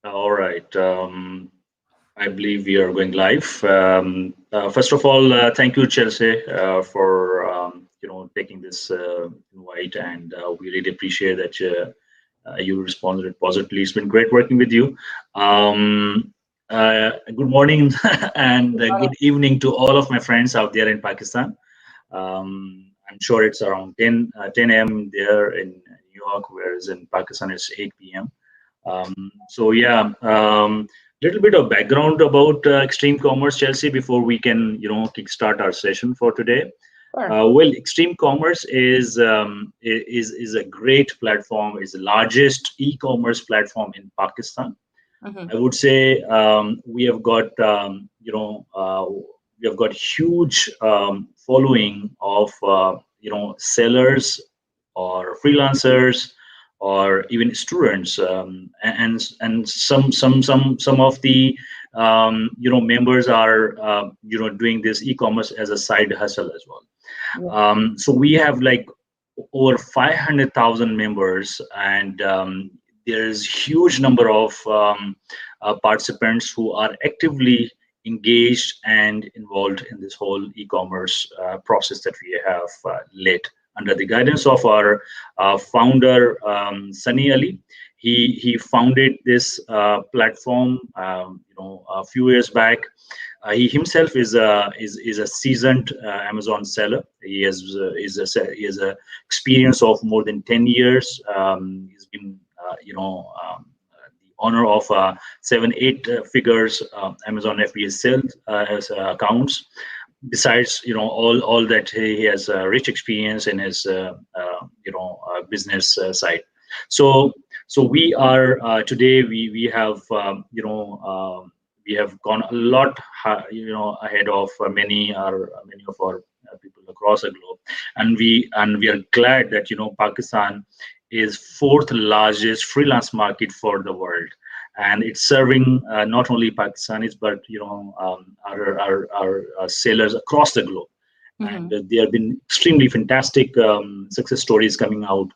All right. I believe we are going live. First of all, thank you, Chelsea, for taking this invite, and we really appreciate that you responded positively. It's been great working with you. Good morning and good evening to all of my friends out there in Pakistan. I'm sure it's around 10 a.m. there in New York, whereas in Pakistan it's 8 p.m. So yeah, little bit of background about Extreme Commerce, Chelsea, before we can kickstart our session for today. Sure. Well, Extreme Commerce is a great platform. It's the largest e-commerce platform in Pakistan. Mhm. I would say we have got huge following of sellers or freelancers or even students, and some of the members are doing this e-commerce as a side hustle as well. So we have like over 500,000 members, and there's huge number of participants who are actively engaged and involved in this whole e-commerce process that we have led under the guidance of our founder Sunny Ali. He founded this platform a few years back. He himself is a seasoned Amazon seller. He has a experience of more than 10 years. He's been the owner of 7-8 figures Amazon FBA sales as accounts. Besides all that, he has rich experience in his business side. So we are today we have we have gone a lot ahead of many of our people across the globe, and we are glad that Pakistan is fourth largest freelance market for the world, and it's serving not only Pakistanis but our sailors across the globe. And there have been extremely fantastic success stories coming out.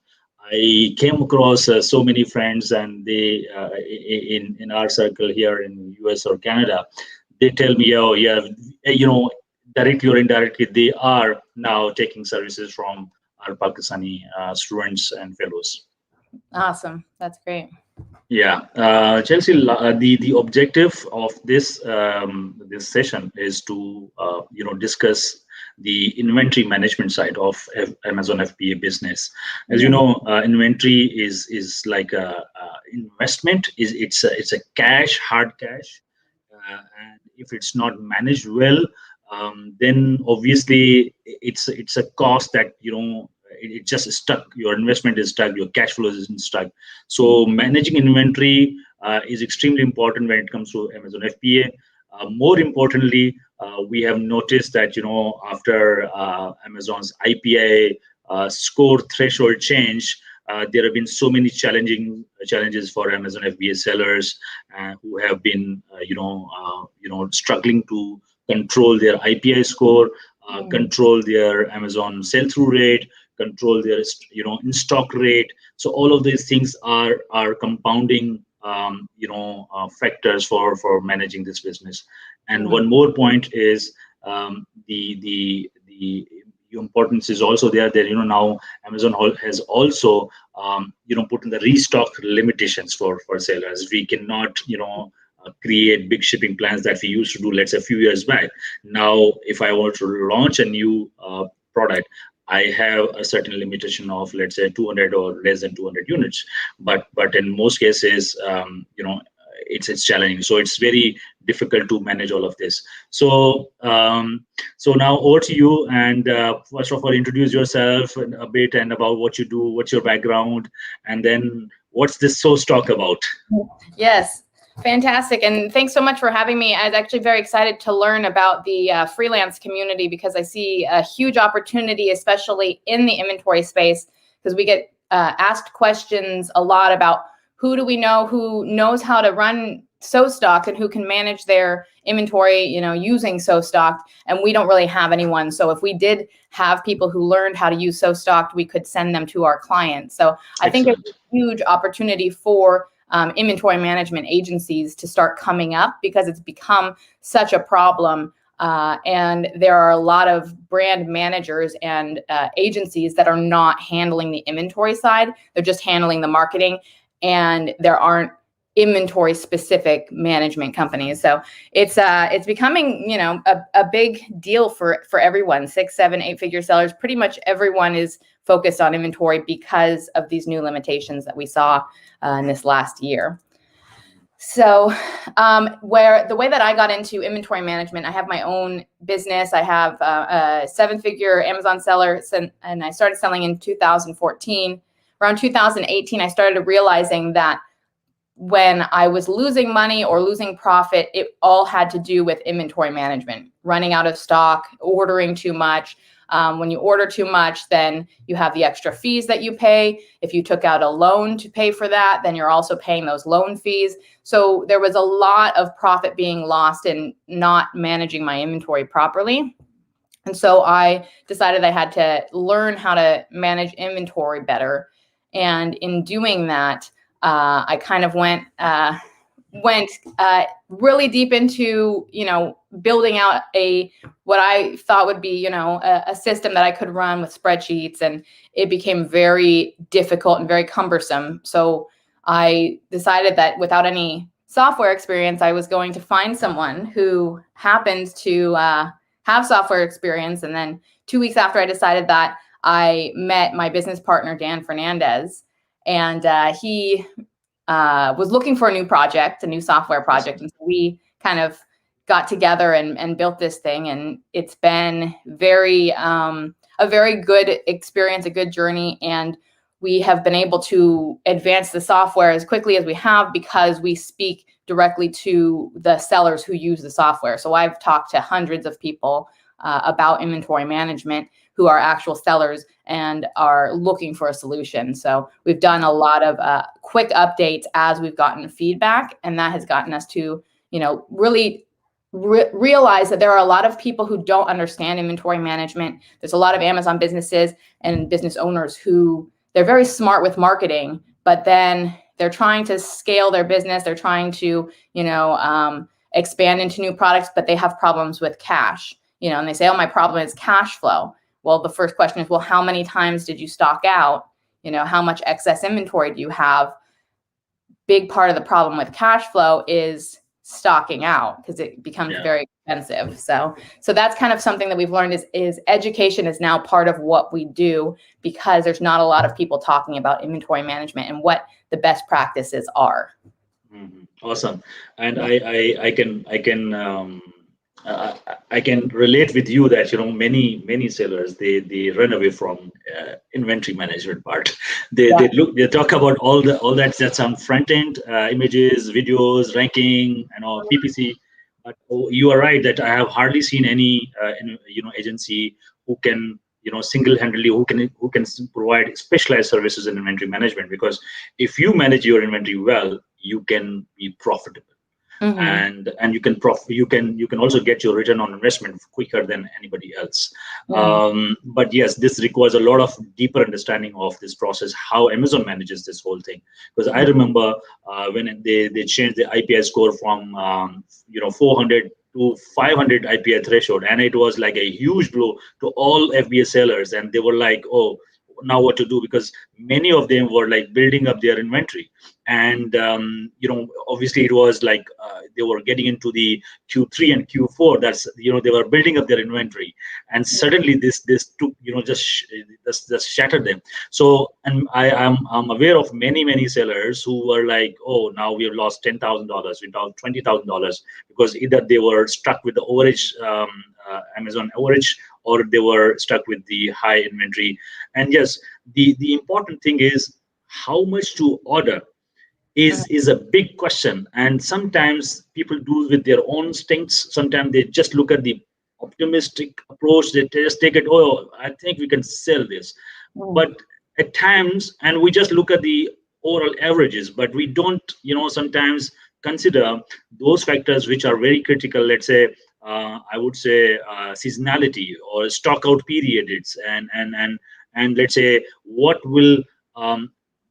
I came across so many friends, and they in our circle here in US or Canada, they tell me, oh yeah, directly or indirectly, they are now taking services from our Pakistani students and fellows. Awesome. That's great. Yeah, Chelsea. The objective of this session is to discuss the inventory management side of Amazon FBA business. As you know, inventory is like a investment. It's a hard cash, and if it's not managed well, then obviously it's a cost that it just stuck. Your investment is stuck. Your cash flow isn't stuck. So managing inventory is extremely important when it comes to Amazon FBA. More importantly, we have noticed that after Amazon's IPI score threshold change, there have been so many challenges for Amazon FBA sellers who have been struggling to control their IPI score, control their Amazon sell-through rate, control their in stock rate. So all of these things are compounding factors for managing this business. And one more point is the importance is also there that now Amazon has also put in the restock limitations for sellers. We cannot create big shipping plans that we used to do, let's say, a few years back. Now if I want to launch a new product, I have a certain limitation of, let's say, 200 or less than 200 units. But in most cases, it's challenging. So it's very difficult to manage all of this. So now over to you. And first of all, introduce yourself a bit and about what you do, what's your background, and then what's this SoStock about? Yes. Fantastic. And thanks so much for having me. I was actually very excited to learn about the freelance community because I see a huge opportunity, especially in the inventory space, because we get asked questions a lot about who do we know who knows how to run SoStock and who can manage their inventory, using SoStock, and we don't really have anyone. So if we did have people who learned how to use SoStock, we could send them to our clients. So I think it's a huge opportunity for inventory management agencies to start coming up because it's become such a problem. And there are a lot of brand managers and agencies that are not handling the inventory side. They're just handling the marketing, and there aren't inventory specific management companies. So it's becoming, a big deal for everyone. 6, 7, 8-figure sellers. Pretty much everyone is focused on inventory because of these new limitations that we saw in this last year. So where the way that I got into inventory management, I have my own business. I have a 7-figure Amazon seller, and I started selling in 2014. Around 2018, I started realizing that when I was losing money or losing profit, it all had to do with inventory management, running out of stock, ordering too much. When you order too much, then you have the extra fees that you pay. If you took out a loan to pay for that, then you're also paying those loan fees. So there was a lot of profit being lost in not managing my inventory properly. And so I decided I had to learn how to manage inventory better. And in doing that, I kind of went really deep into, building out what I thought would be, a system that I could run with spreadsheets, and it became very difficult and very cumbersome. So I decided that without any software experience, I was going to find someone who happens to have software experience. And then 2 weeks after I decided that, I met my business partner, Dan Fernandez, and he was looking for a new project, a new software project. And so we kind of got together and built this thing. And it's been a very good experience, a good journey. And we have been able to advance the software as quickly as we have because we speak directly to the sellers who use the software. So I've talked to hundreds of people about inventory management who are actual sellers and are looking for a solution. So we've done a lot of quick updates as we've gotten feedback, and that has gotten us to, really realize that there are a lot of people who don't understand inventory management. There's a lot of Amazon businesses and business owners who they're very smart with marketing, but then they're trying to scale their business. They're trying to, expand into new products, but they have problems with cash, and they say, oh, my problem is cash flow. Well, the first question is, well, how many times did you stock out? How much excess inventory do you have? Big part of the problem with cash flow is stocking out because it becomes very expensive. So that's kind of something that we've learned is education is now part of what we do because there's not a lot of people talking about inventory management and what the best practices are. Mm-hmm. Awesome. And I can relate with you that many sellers they run away from inventory management part. They talk about all that's on front end images, videos, ranking, and all PPC. But you are right that I have hardly seen any agency who can single-handedly who can provide specialized services in inventory management, because if you manage your inventory well, you can be profitable. Mm-hmm. And you can also get your return on investment quicker than anybody else. Mm-hmm. But yes, this requires a lot of deeper understanding of this process, how Amazon manages this whole thing. Because I remember when they changed the IPI score from 400 to 500 IPI threshold, and it was like a huge blow to all FBA sellers, and they were like, oh, now what to do, because many of them were like building up their inventory, and obviously it was like they were getting into the Q3 and Q4, that's they were building up their inventory, and suddenly this took just shattered them. So, and I'm aware of many sellers who were like, oh, now we have lost $10,000, we lost $20,000, because either they were stuck with the overage, Amazon overage, or they were stuck with the high inventory. And yes, the important thing is how much to order is a big question. And sometimes people do with their own instincts. Sometimes they just look at the optimistic approach. They just take it, oh, I think we can sell this. But at times, and we just look at the overall averages, but we don't, sometimes consider those factors which are very critical. Let's say, I would say seasonality or stock out periods, and let's say what will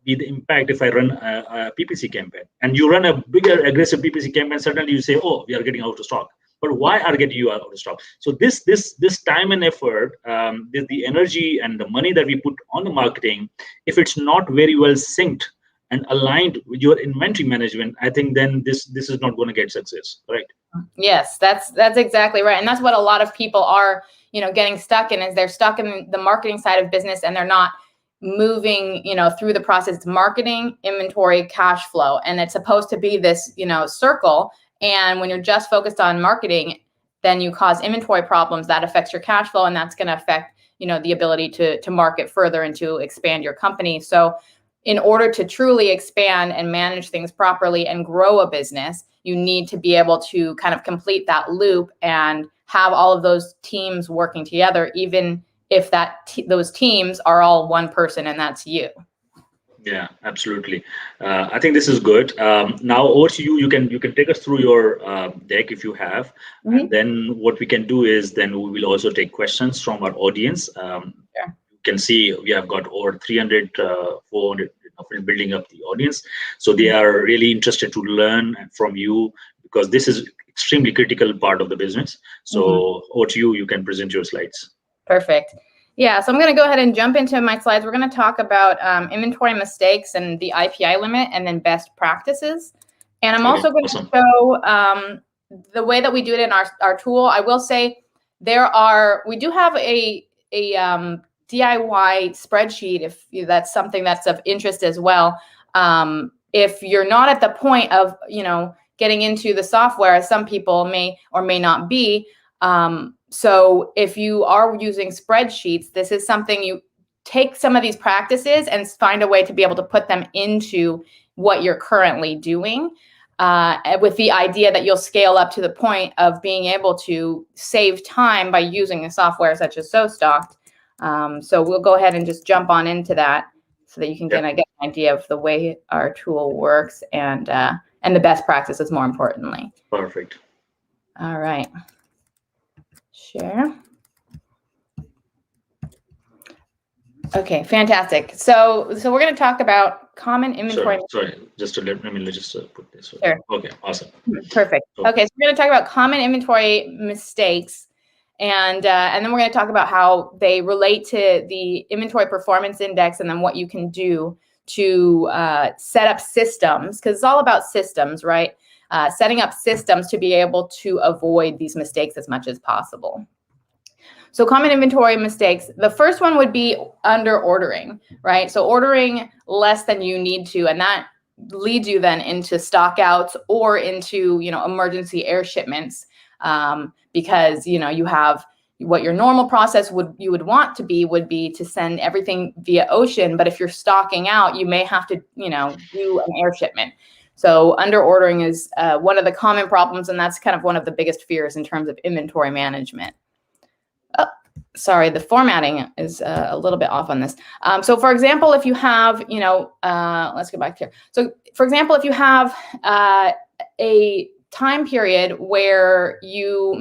be the impact if I run a PPC campaign? And you run a bigger, aggressive PPC campaign, suddenly you say, oh, we are getting out of stock. But why are getting you out of stock? So this time and effort, the energy and the money that we put on the marketing, if it's not very well synced and aligned with your inventory management, I think then this is not going to get success, right? Yes, that's exactly right. And that's what a lot of people are, getting stuck in, is they're stuck in the marketing side of business and they're not moving, through the process, marketing, inventory, cash flow. And it's supposed to be this, circle. And when you're just focused on marketing, then you cause inventory problems that affects your cash flow. And that's going to affect, the ability to market further and to expand your company. So in order to truly expand and manage things properly and grow a business, you need to be able to kind of complete that loop and have all of those teams working together, even if those teams are all one person, and that's you. Yeah, absolutely. I think this is good. Now over to you. You can take us through your deck if you have, and then what we can do is then we will also take questions from our audience. You can see we have got over 300, 400 building up the audience, so they are really interested to learn from you, because this is extremely critical part of the business. So over to you. You can present your slides. Perfect. Yeah, so I'm going to go ahead and jump into my slides. We're going to talk about inventory mistakes and the IPI limit, and then best practices. And I'm also going to show the way that we do it in our tool. I will say we do have a DIY spreadsheet if that's something that's of interest as well. If you're not at the point of getting into the software, as some people may or may not be. So if you are using spreadsheets, this is something you take some of these practices and find a way to be able to put them into what you're currently doing, with the idea that you'll scale up to the point of being able to save time by using a software such as SoStock. So we'll go ahead and just jump on into that so that you can get an idea of the way our tool works and the best practices, more importantly. Perfect. All right. Share. Okay, fantastic. So we're going to talk about common inventory. Sorry, just to let me just put this. Sure. Okay, awesome. Perfect. Okay, so we're going to talk about common inventory mistakes, and then we're going to talk about how they relate to the inventory performance index, and then what you can do to set up systems, because it's all about systems, right? Setting up systems to be able to avoid these mistakes as much as possible. So common inventory mistakes, the first one would be under ordering, right? So ordering less than you need to, and that leads you then into stock outs or into, emergency air shipments, because, you have what your normal process would be to send everything via ocean. But if you're stocking out, you may have to, do an air shipment. So under ordering is one of the common problems, and that's kind of one of the biggest fears in terms of inventory management. Oh, sorry, the formatting is a little bit off on this. So for example, if you have, let's go back here. So for example, if you have a time period where you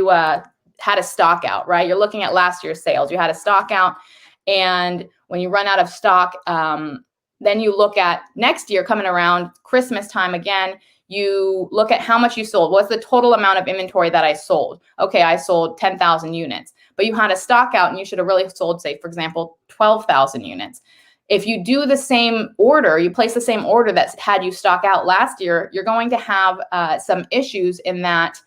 had a stock out, right? You're looking at last year's sales. You had a stock out, and when you run out of stock, then you look at next year coming around Christmas time again, you look at how much you sold. What's the total amount of inventory that I sold? Okay, I sold 10,000 units, but you had a stock out and you should have really sold, say, for example, 12,000 units. If you do the same order, you place the same order that had you stock out last year, you're going to have some issues in that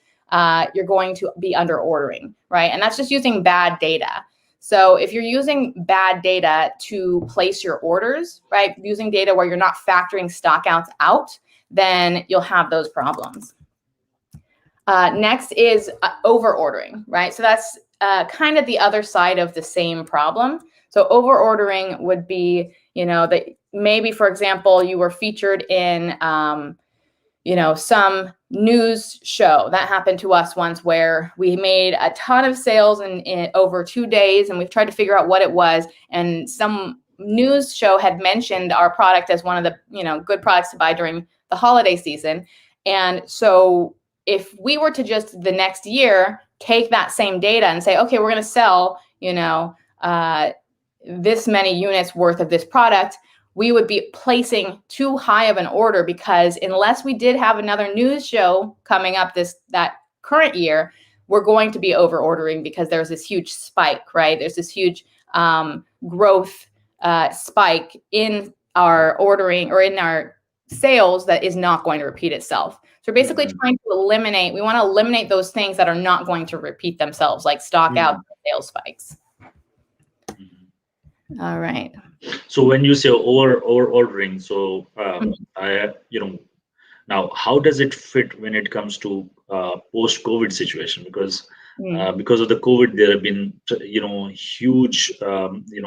you're going to be under ordering, right? And that's just using bad data. So if you're using bad data to place your orders, right, using data where you're not factoring stockouts out, then you'll have those problems. Next is over ordering, right? So that's kind of the other side of the same problem. So over ordering would be, that maybe, for example, you were featured in, some news show. That happened to us once, where we made a ton of sales in over 2 days, and we've tried to figure out what it was. And some news show had mentioned our product as one of the, good products to buy during the holiday season. And so if we were to just the next year take that same data and say, okay, we're going to sell, this many units worth of this product, we would be placing too high of an order, because unless we did have another news show coming up that current year, we're going to be over ordering because there's this huge spike, right? There's this huge growth spike in our ordering or in our sales that is not going to repeat itself. So we're basically trying to we want to eliminate those things that are not going to repeat themselves, like stock out sales spikes. All right. So when you say over ordering, so now how does it fit when it comes to post-COVID situation? Because of the COVID, there have been huge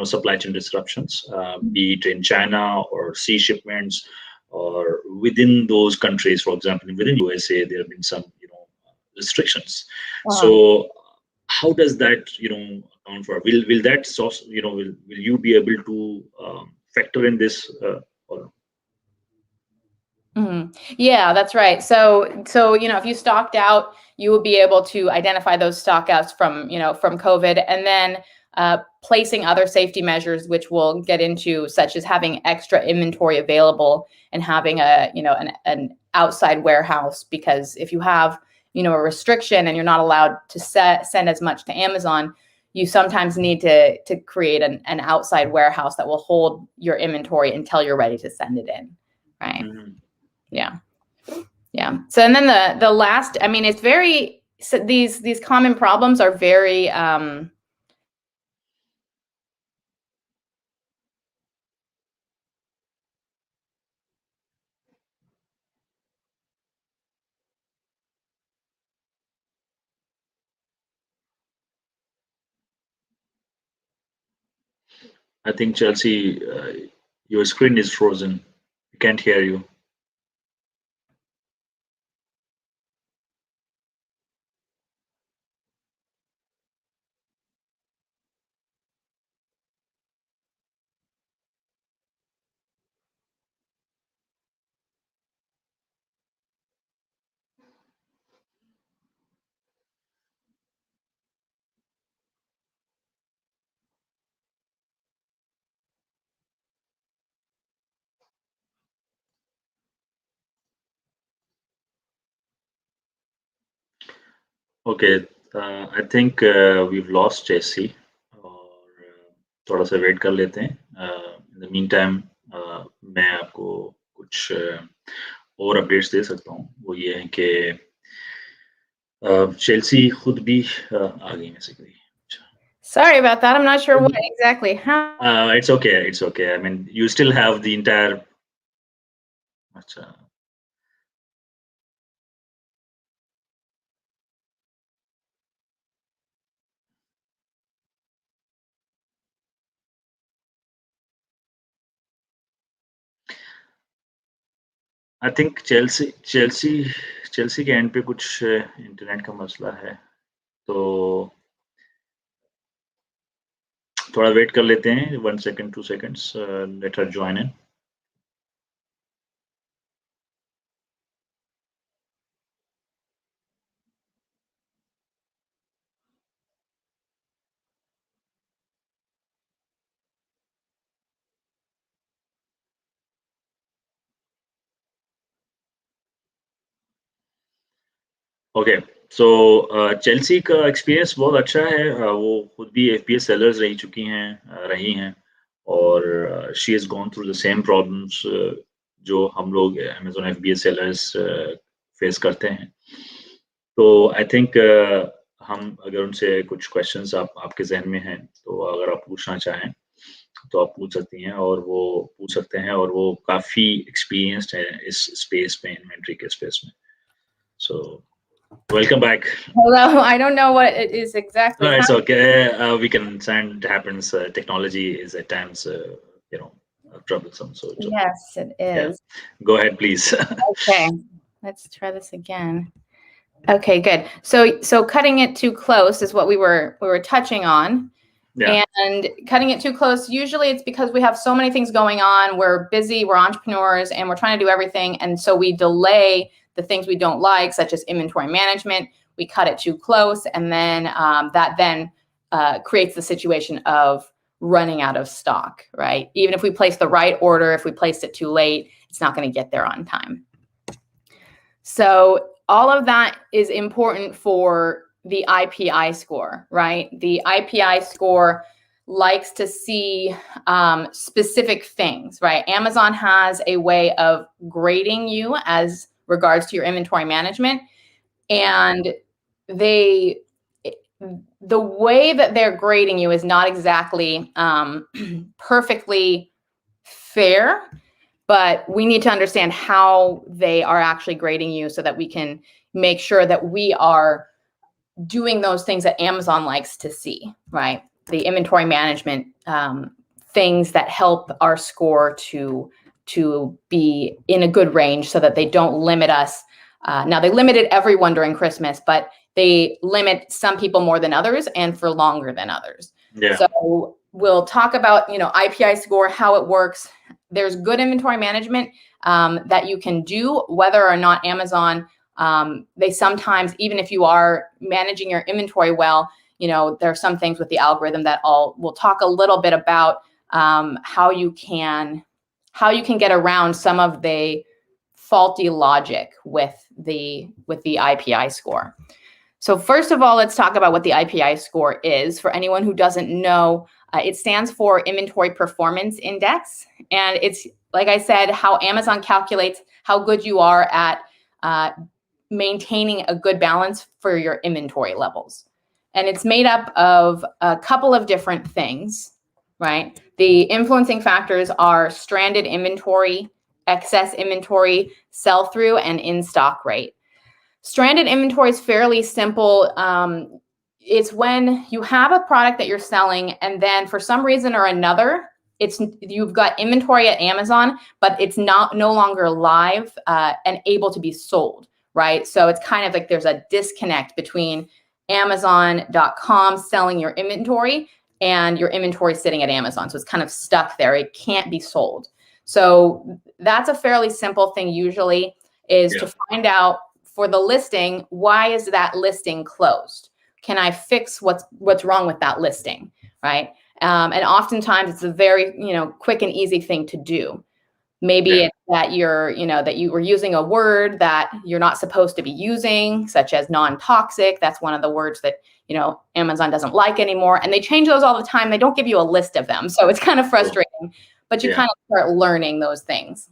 supply chain disruptions, be it in China or sea shipments, or within those countries. For example, within USA, there have been some restrictions. So how does that account for? Will that source will you be able to factor in this or? Yeah, that's right. So if you stocked out, you will be able to identify those stockouts from COVID, and then placing other safety measures, which we'll get into, such as having extra inventory available and having an outside warehouse, because if you have a restriction and you're not allowed to send as much to Amazon, you sometimes need to create an outside warehouse that will hold your inventory until you're ready to send it in, right? Yeah. So, and then the last, I mean, it's very, so these common problems are very, I think Chelsea, your screen is frozen. We can't hear you. Okay, I think we've lost Jesse. और थोड़ा सा wait कर लेते हैं. In the meantime, मैं आपको कुछ और अपडेट्स दे सकता हूँ. वो ये है कि चेल्सी खुद भी आ गई basically. Sorry about that. I'm not sure what exactly happened. It's okay. It's okay. I mean, you still have the entire. अच्छा. I think चेल्सी के एंड पे कुछ इंटरनेट का मसला है, तो थोड़ा वेट कर लेते हैं. 1 second 2 seconds. Let her join in. Okay, so Chelsea का एक्सपीरियंस बहुत अच्छा है. वो खुद भी एफपीएस सेलर्स रही हैं, और she has gone through the same problems जो हम लोग अमेज़न एफबीएस सेलर्स फेस करते हैं. तो आई थिंक हम अगर उनसे कुछ क्वेश्चंस आपके जहन में हैं, तो अगर आप पूछना चाहें तो आप पूछ सकती हैं, और वो पूछ सकते हैं, और वो काफ़ी एक्सपीरियंस्ड है इस स्पेस में, इन्वेंट्री के स्पेस में. सो welcome back. Hello. I don't know what it is exactly. No, it's okay. We can send. It happens. Technology is at times, troublesome. So yes, it is. Yeah. Go ahead, please. Okay, let's try this again. Okay, good. So cutting it too close is what we were touching on. Yeah. And cutting it too close, usually it's because we have so many things going on. We're busy, we're entrepreneurs, and we're trying to do everything. And so we delay the things we don't like, such as inventory management. We cut it too close, and then that creates the situation of running out of stock, right? Even if we place the right order, if we placed it too late, it's not going to get there on time. So all of that is important for the IPI score, right? The IPI score likes to see specific things, right? Amazon has a way of grading you as regards to your inventory management, and the way that they're grading you is not exactly perfectly fair, but we need to understand how they are actually grading you so that we can make sure that we are doing those things that Amazon likes to see, right? The inventory management things that help our score to be in a good range so that they don't limit us. Now, they limited everyone during Christmas, but they limit some people more than others and for longer than others. Yeah. So we'll talk about, IPI score, how it works. There's good inventory management that you can do, whether or not Amazon, they sometimes, even if you are managing your inventory well, there are some things with the algorithm that we'll talk a little bit about how you can get around some of the faulty logic with the IPI score. So first of all, let's talk about what the IPI score is. For anyone who doesn't know, it stands for Inventory Performance Index. And it's, like I said, how Amazon calculates how good you are at maintaining a good balance for your inventory levels. And it's made up of a couple of different things, right? The influencing factors are stranded inventory, excess inventory, sell-through, and in-stock rate. Stranded inventory is fairly simple. It's when you have a product that you're selling, and then for some reason or another, you've got inventory at Amazon, but it's no longer live and able to be sold, right? So it's kind of like there's a disconnect between Amazon.com selling your inventory and your inventory sitting at Amazon. So it's kind of stuck there. It can't be sold. So that's a fairly simple thing usually, is to find out for the listing, why is that listing closed? Can I fix what's wrong with that listing, right? And oftentimes it's a very, quick and easy thing to do. Maybe it's that that you were using a word that you're not supposed to be using, such as non-toxic. That's one of the words that, Amazon doesn't like anymore. And they change those all the time. They don't give you a list of them. So it's kind of frustrating, but you kind of start learning those things.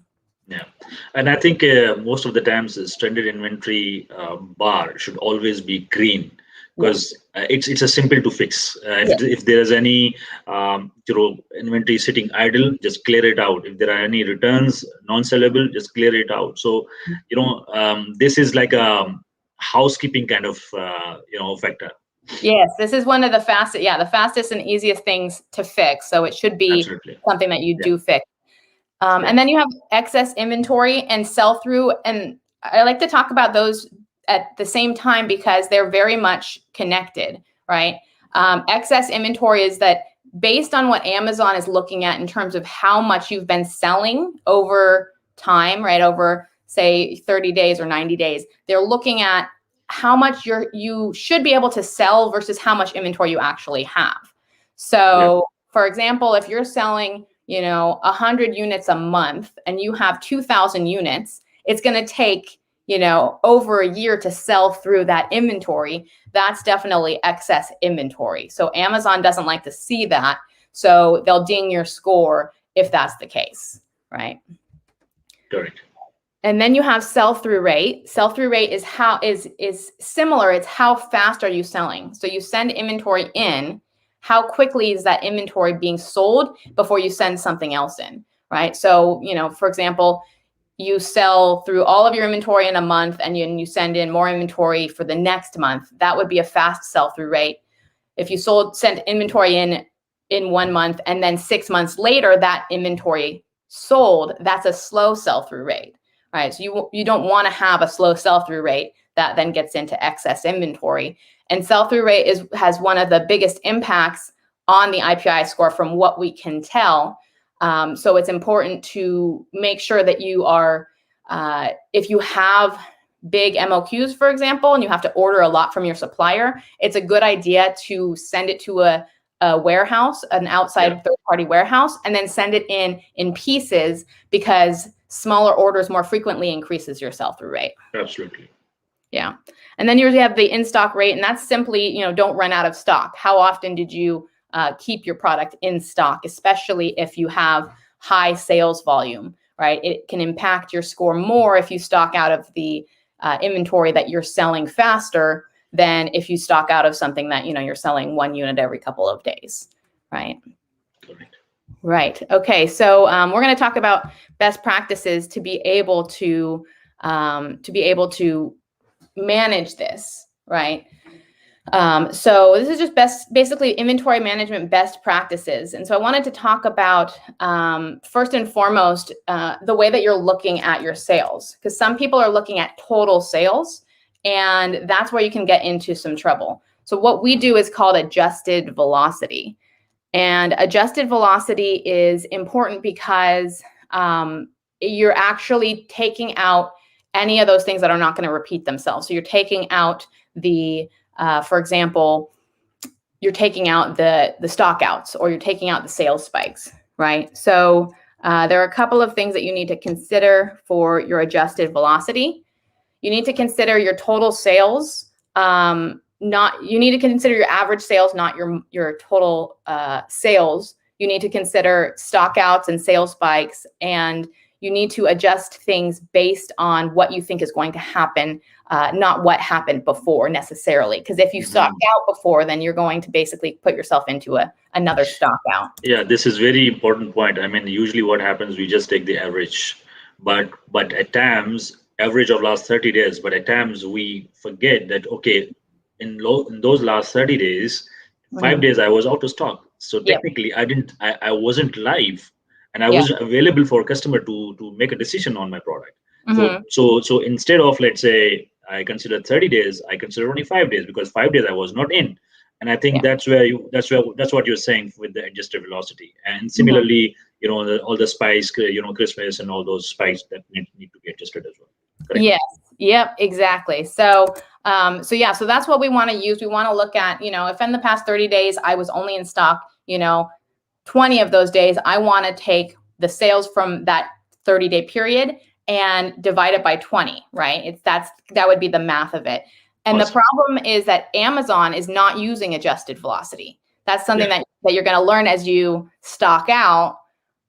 Yeah, and I think most of the times the stranded inventory bar should always be green, because it's a simple to fix. If there is any inventory sitting idle, just clear it out. If there are any returns non-sellable, just clear it out. So this is like a housekeeping kind of factor. Yes, this is one of the fastest and easiest things to fix. So it should be something that you do fix. And then you have excess inventory and sell-through. And I like to talk about those at the same time because they're very much connected, right? Excess inventory is that based on what Amazon is looking at in terms of how much you've been selling over time, right? Over, say, 30 days or 90 days, they're looking at how much you should be able to sell versus how much inventory you actually have. So, for example, if you're selling 100 units a month and you have 2,000 units, it's going to take, over a year to sell through that inventory. That's definitely excess inventory. So Amazon doesn't like to see that. So they'll ding your score if that's the case, right? Correct. And then you have sell-through rate. Sell-through rate is similar. It's how fast are you selling? So you send inventory in. How quickly is that inventory being sold before you send something else in, right? So, for example, you sell through all of your inventory in a month and you send in more inventory for the next month. That would be a fast sell-through rate. If you sent inventory in 1 month and then 6 months later that inventory sold, that's a slow sell-through rate, right? So you don't want to have a slow sell-through rate that then gets into excess inventory. And sell-through rate has one of the biggest impacts on the IPI score from what we can tell. So it's important to make sure that you are, if you have big MOQs, for example, and you have to order a lot from your supplier, it's a good idea to send it to a a warehouse, an outside third-party warehouse, and then send it in pieces, because smaller orders more frequently increases your sell-through rate. Absolutely. Yeah. And then you have the in-stock rate, and that's simply, don't run out of stock. How often did you keep your product in stock, especially if you have high sales volume, right? It can impact your score more if you stock out of the inventory that you're selling faster than if you stock out of something that, you're selling 1 unit every couple of days, right? Correct. Right. Okay. So we're going to talk about best practices to be able to manage this, right? So this is just basically inventory management best practices. And so I wanted to talk about, first and foremost, the way that you're looking at your sales, because some people are looking at total sales, and that's where you can get into some trouble. So what we do is called adjusted velocity. And adjusted velocity is important because you're actually taking out any of those things that are not going to repeat themselves. So you're taking out the, for example, you're taking out the stock outs, or you're taking out the sales spikes, right? So there are a couple of things that you need to consider for your adjusted velocity. You need to consider your total sales. You need to consider your average sales, not your total sales. You need to consider stock outs and sales spikes, and you need to adjust things based on what you think is going to happen, not what happened before necessarily. Because if you stocked out before, then you're going to basically put yourself into another stock out. Yeah, this is very important point. I mean, usually what happens, we just take the average, but at times, average of last 30 days, but at times we forget that, okay, in those last 30 days, 5 days I was out of stock. So technically I wasn't live, and I wasn't available for a customer to make a decision on my product. So instead of, let's say, I consider 30 days, I consider only 5 days, because 5 days I was not in. And I think that's what you're saying with the adjusted velocity. And similarly, all the spikes, Christmas and all those spikes that need to be adjusted as well. Correct? Yes. Yep. Exactly. So so that's what we want to use. We want to look at, if in the past 30 days I was only in stock, 20 of those days, I want to take the sales from that 30-day period and divide it by 20, right? That would be the math of it. And awesome. The problem is that Amazon is not using adjusted velocity. That's something that you're going to learn as you stock out.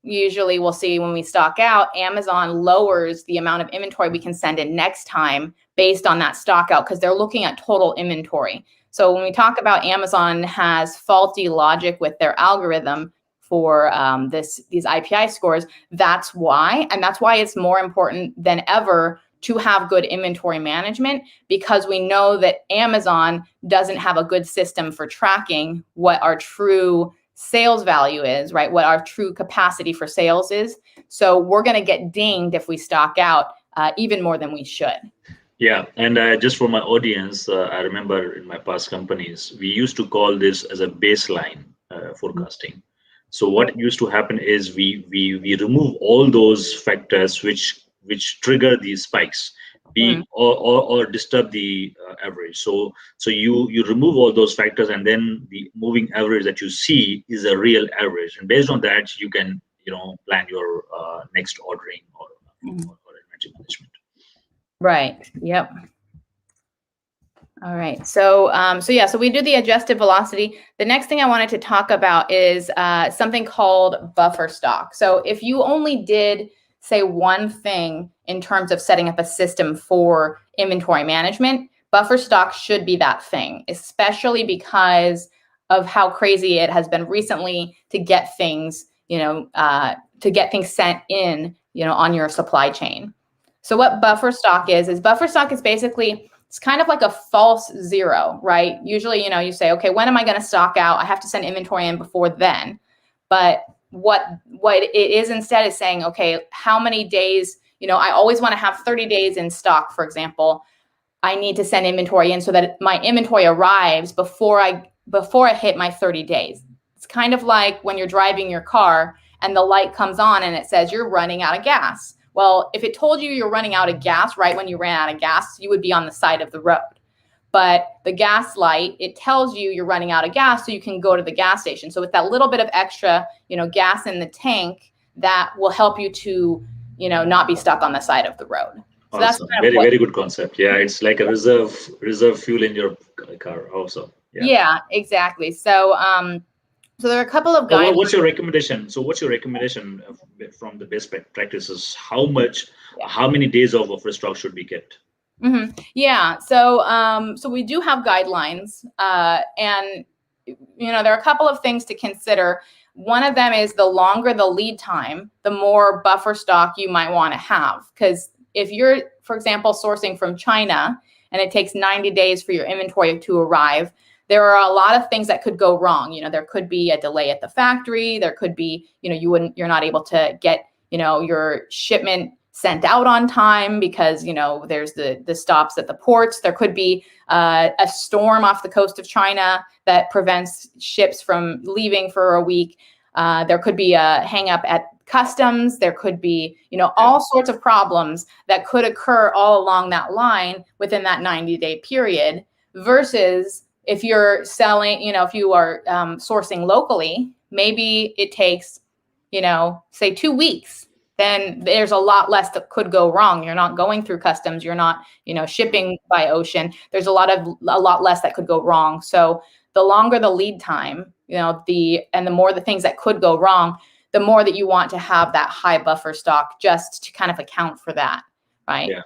Usually we'll see when we stock out, Amazon lowers the amount of inventory we can send in next time based on that stock out, because they're looking at total inventory. So when we talk about Amazon has faulty logic with their algorithm for these IPI scores, that's why. And that's why it's more important than ever to have good inventory management, because we know that Amazon doesn't have a good system for tracking what our true sales value is, right? What our true capacity for sales is. So we're going to get dinged if we stock out even more than we should. Yeah, and just for my audience, I remember in my past companies, we used to call this as a baseline forecasting. So what used to happen is we remove all those factors which trigger these spikes, or disturb the average. So you remove all those factors, and then the moving average that you see is a real average, and based on that you can plan your next ordering or inventory management. Right. Yep. All right. So we do the adjusted velocity. The next thing I wanted to talk about is something called buffer stock. So if you only did, say, one thing in terms of setting up a system for inventory management, buffer stock should be that thing, especially because of how crazy it has been recently to get things, sent in, on your supply chain. So what buffer stock is buffer stock is basically, it's kind of like a false zero, right? Usually, you say, okay, when am I going to stock out? I have to send inventory in before then. But what it is instead is saying, okay, how many days, I always want to have 30 days in stock, for example. I need to send inventory in so that my inventory arrives before I hit my 30 days. It's kind of like when you're driving your car and the light comes on and it says you're running out of gas. Well, if it told you you're running out of gas right when you ran out of gas, you would be on the side of the road. but the gas light, it tells you you're running out of gas, so you can go to the gas station. So with that little bit of extra, gas in the tank, that will help you to, not be stuck on the side of the road. So that's Awesome. kind of Very, very good concept. Yeah, it's like a reserve fuel in your car also. Yeah, exactly. So there are a couple of So guidelines. what's your recommendation? So what's your recommendation from the best practices? How many days of buffer stock should be kept? Yeah. So we do have guidelines, and there are a couple of things to consider. One of them is the longer the lead time, the more buffer stock you might want to have. Because if you're, for example, sourcing from China and it takes 90 days for your inventory to arrive, there are a lot of things that could go wrong. There could be a delay at the factory. There could be, you're not able to get, your shipment sent out on time because, there's the stops at the ports. There could be a storm off the coast of China that prevents ships from leaving for a week. There could be a hang up at customs. There could be, all sorts of problems that could occur all along that line within that 90-day period, versus if you're selling, if you are sourcing locally, maybe it takes, say 2 weeks. Then there's a lot less that could go wrong. You're not going through customs. You're not, shipping by ocean. There's a lot less that could go wrong. So the longer the lead time, and the more the things that could go wrong, the more that you want to have that high buffer stock just to kind of account for that, right? Yeah.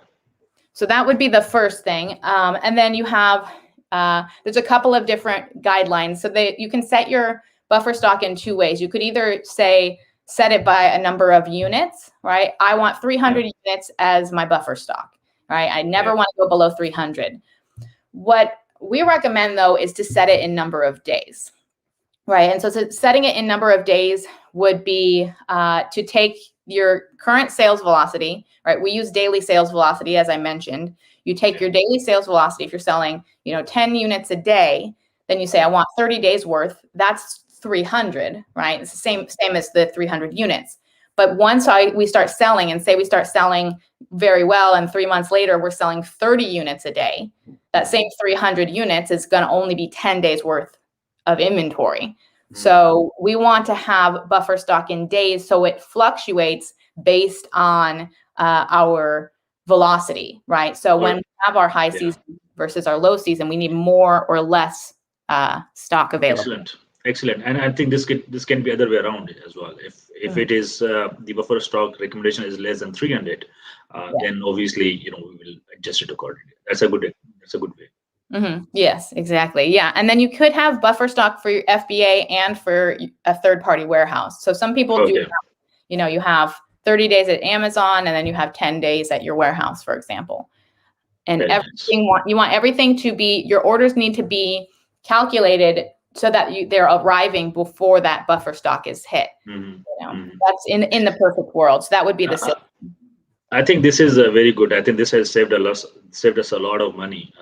So that would be the first thing. And then you have, there's a couple of different guidelines. So you can set your buffer stock in 2 ways. You could either set it by a number of units, right? I want 300 units as my buffer stock, right? I never want to go below 300. What we recommend, though, is to set it in number of days, right? And so setting it in number of days would be to take your current sales velocity, right? We use daily sales velocity, as I mentioned. You take your daily sales velocity. If you're selling, 10 units a day, then you say, I want 30 days worth. That's 300, right? It's the same as the 300 units. But once we start selling, and say we start selling very well, and 3 months later we're selling 30 units a day, that same 300 units is going to only be 10 days worth of inventory. So we want to have buffer stock in days so it fluctuates based on our velocity, right? So when we have our high season versus our low season, we need more or less stock available. Excellent. And I think this can be other way around as well. If it is the buffer stock recommendation is less than 300, then obviously we will adjust it accordingly. That's a good way. Yes, exactly. Yeah, and then you could have buffer stock for your FBA and for a third-party warehouse. So some people do have, you have 30 days at Amazon, and then you have 10 days at your warehouse, for example. And you want everything to be, your orders need to be calculated so that they're arriving before that buffer stock is hit. That's in the perfect world. So that would be the system. I think this is very good. I think this has saved us a lot of money.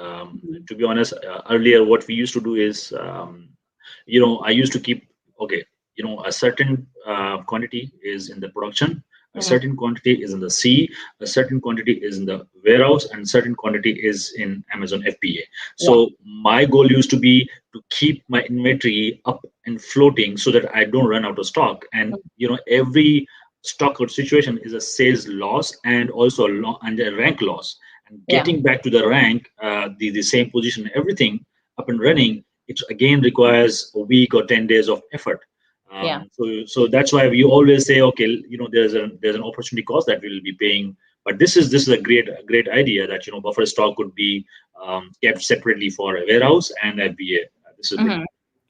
To be honest, earlier what we used to do is, I used to keep a certain quantity is in the production, a certain quantity is in the sea, a certain quantity is in the warehouse, and certain quantity is in Amazon FBA. So my goal used to be to keep my inventory up and floating so that I don't run out of stock. And every stock out situation is a sales loss and also a rank loss. And getting back to the rank, the same position, everything up and running, it again requires a week or 10 days of effort. So that's why we always say, okay, there's an opportunity cost that we will be paying. But this is a great idea that buffer stock could be kept separately for a warehouse and FBA. This is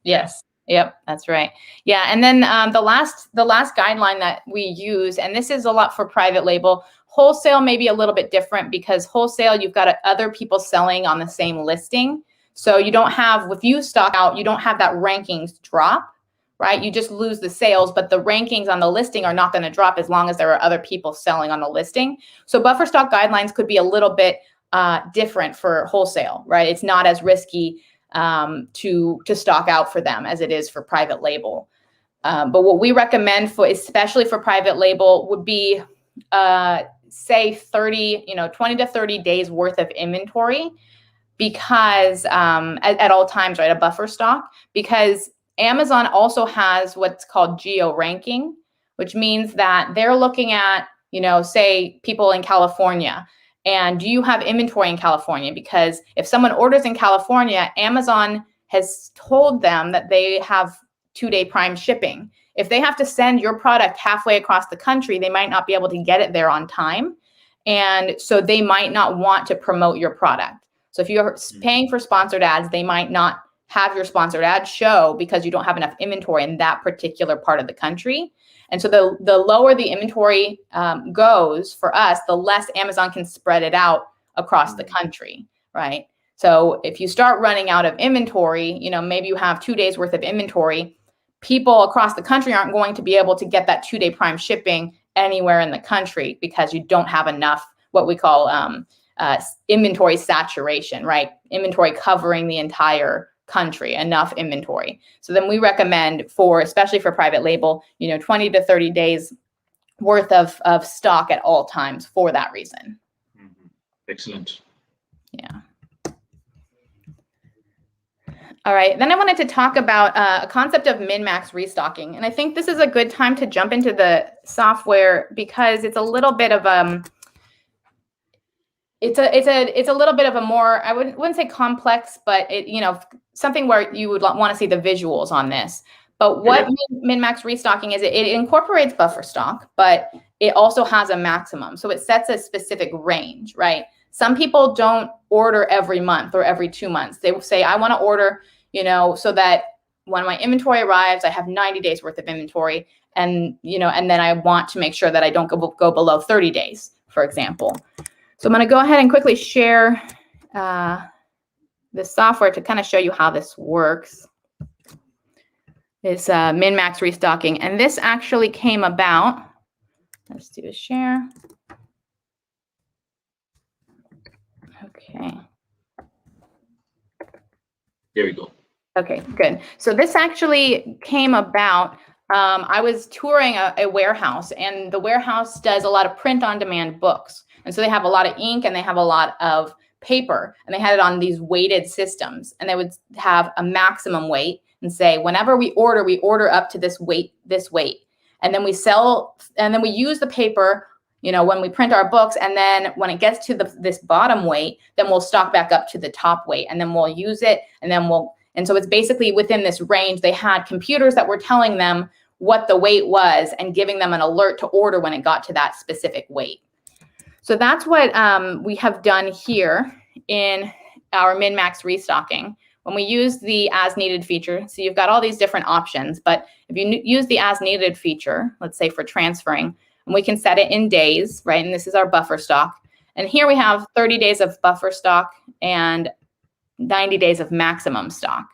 Yes. Yep, that's right. Yeah, and then the last guideline that we use, and this is a lot for private label. Wholesale may be a little bit different because wholesale, you've got other people selling on the same listing. So you don't have, if you stock out, you don't have that rankings drop, right? You just lose the sales, but the rankings on the listing are not going to drop as long as there are other people selling on the listing. So buffer stock guidelines could be a little bit different for wholesale, right? It's not as risky to stock out for them as it is for private label. But what we recommend especially for private label would be, say 20 to 30 days worth of inventory because at all times, right, a buffer stock, because Amazon also has what's called geo ranking, which means that they're looking at, say people in California, and do you have inventory in California? Because if someone orders in California, Amazon has told them that they have 2-day prime shipping. If they have to send your product halfway across the country, they might not be able to get it there on time. And so they might not want to promote your product. So if you're paying for sponsored ads, they might not have your sponsored ad show because you don't have enough inventory in that particular part of the country. And so the lower the inventory goes for us, the less Amazon can spread it out across the country, right? So if you start running out of inventory, maybe you have 2 days worth of inventory, people across the country aren't going to be able to get that 2-day prime shipping anywhere in the country because you don't have enough what we call inventory saturation, right? Inventory covering the entire country, enough inventory. So then we recommend especially for private label, 20 to 30 days worth of stock at all times for that reason. Excellent. Yeah. All right, then I wanted to talk about a concept of MinMax restocking. And I think this is a good time to jump into the software because it's a little bit of it's a little bit of a more, I wouldn't say complex, but something where you would want to see the visuals on this. But what MinMax restocking is, it incorporates buffer stock, but it also has a maximum. So it sets a specific range, right? Some people don't order every month or every 2 months. They will say, I want to order, so that when my inventory arrives, I have 90 days worth of inventory. And, and then I want to make sure that I don't go below 30 days, for example. So I'm going to go ahead and quickly share the software to kind of show you how this works. It's MinMax restocking. And this actually came about. Let's do a share. Okay. There we go. Okay, good. So this actually came about. I was touring a warehouse, and the warehouse does a lot of print-on-demand books. And so they have a lot of ink and they have a lot of paper, and they had it on these weighted systems, and they would have a maximum weight and say, whenever we order up to this weight. And then we use the paper, when we print our books, and then when it gets to this bottom weight, then we'll stock back up to the top weight, and then we'll use it, and so it's basically within this range. They had computers that were telling them what the weight was and giving them an alert to order when it got to that specific weight. So that's what we have done here in our MinMax restocking. When we use the as needed feature, so you've got all these different options, but if you use the as needed feature, let's say for transferring, and we can set it in days, right? And this is our buffer stock. And here we have 30 days of buffer stock and 90 days of maximum stock,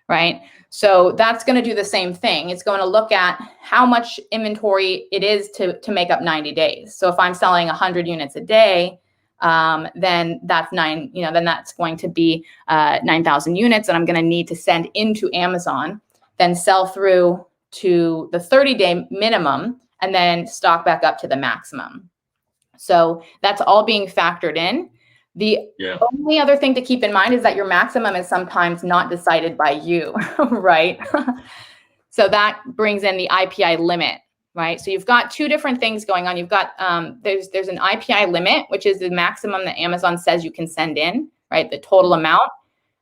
right? So that's going to do the same thing. It's going to look at how much inventory it is to make up 90 days. So if I'm selling 100 units a day, then that's then that's going to be 9,000 units that I'm going to need to send into Amazon, then sell through to the 30-day minimum, and then stock back up to the maximum. So that's all being factored in. The only other thing to keep in mind is that your maximum is sometimes not decided by you, right? So that brings in the IPI limit, right? So you've got two different things going on. You've got, there's an IPI limit, which is the maximum that Amazon says you can send in, right? The total amount.